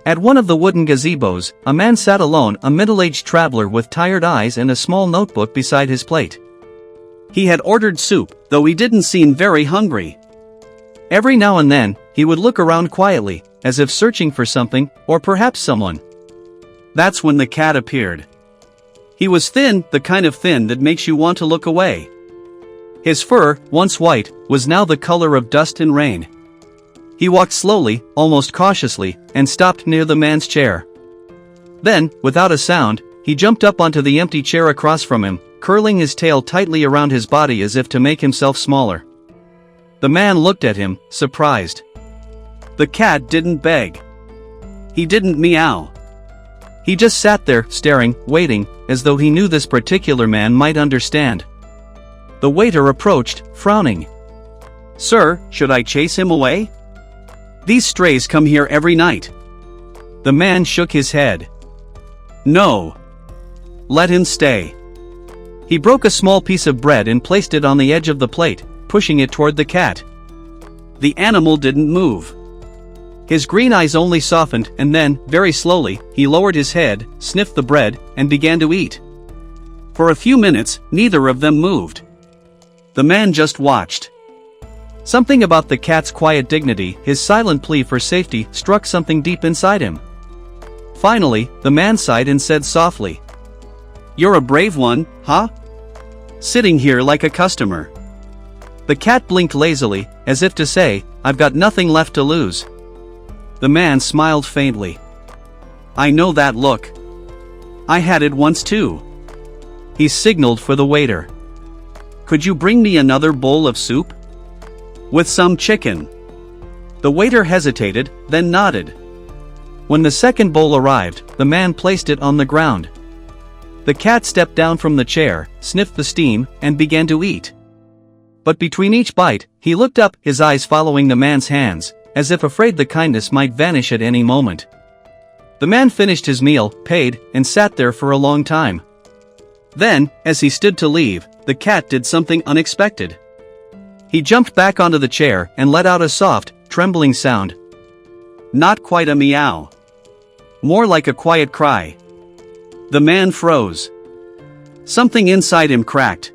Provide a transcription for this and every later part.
At one of the wooden gazebos, a man sat alone, a middle-aged traveler with tired eyes and a small notebook beside his plate. He had ordered soup, though he didn't seem very hungry. Every now and then, he would look around quietly, as if searching for something, or perhaps someone. That's when the cat appeared. He was thin, the kind of thin that makes you want to look away. His fur, once white, was now the color of dust and rain. He walked slowly, almost cautiously, and stopped near the man's chair. Then, without a sound, he jumped up onto the empty chair across from him, curling his tail tightly around his body as if to make himself smaller. The man looked at him, surprised. The cat didn't beg. He didn't meow. He just sat there, staring, waiting, as though he knew this particular man might understand. The waiter approached, frowning. "Sir, should I chase him away? These strays come here every night." The man shook his head. "No. Let him stay." He broke a small piece of bread and placed it on the edge of the plate, pushing it toward the cat. The animal didn't move. His green eyes only softened, and then, very slowly, he lowered his head, sniffed the bread, and began to eat. For a few minutes, neither of them moved. The man just watched. Something about the cat's quiet dignity, his silent plea for safety, struck something deep inside him. Finally, the man sighed and said softly, "You're a brave one, huh? Sitting here like a customer." The cat blinked lazily, as if to say, "I've got nothing left to lose." The man smiled faintly. "I know that look. I had it once too." He signaled for the waiter. "Could you bring me another bowl of soup? With some chicken." The waiter hesitated, then nodded. When the second bowl arrived, the man placed it on the ground. The cat stepped down from the chair, sniffed the steam, and began to eat. But between each bite, he looked up, his eyes following the man's hands, as if afraid the kindness might vanish at any moment. The man finished his meal, paid, and sat there for a long time. Then, as he stood to leave, the cat did something unexpected. He jumped back onto the chair and let out a soft, trembling sound. Not quite a meow. More like a quiet cry. The man froze. Something inside him cracked.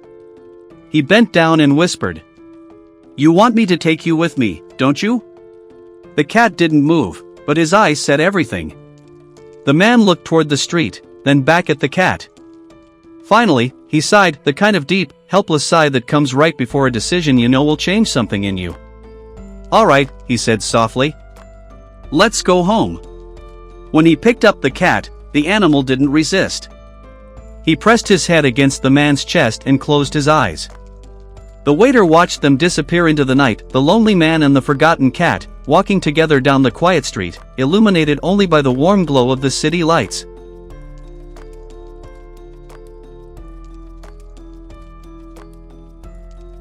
He bent down and whispered, "You want me to take you with me, don't you?" The cat didn't move, but his eyes said everything. The man looked toward the street, then back at the cat. Finally, he sighed, the kind of deep, helpless sigh that comes right before a decision you know will change something in you. "All right," he said softly. "Let's go home." When he picked up the cat, the animal didn't resist. He pressed his head against the man's chest and closed his eyes. The waiter watched them disappear into the night, the lonely man and the forgotten cat, walking together down the quiet street, illuminated only by the warm glow of the city lights.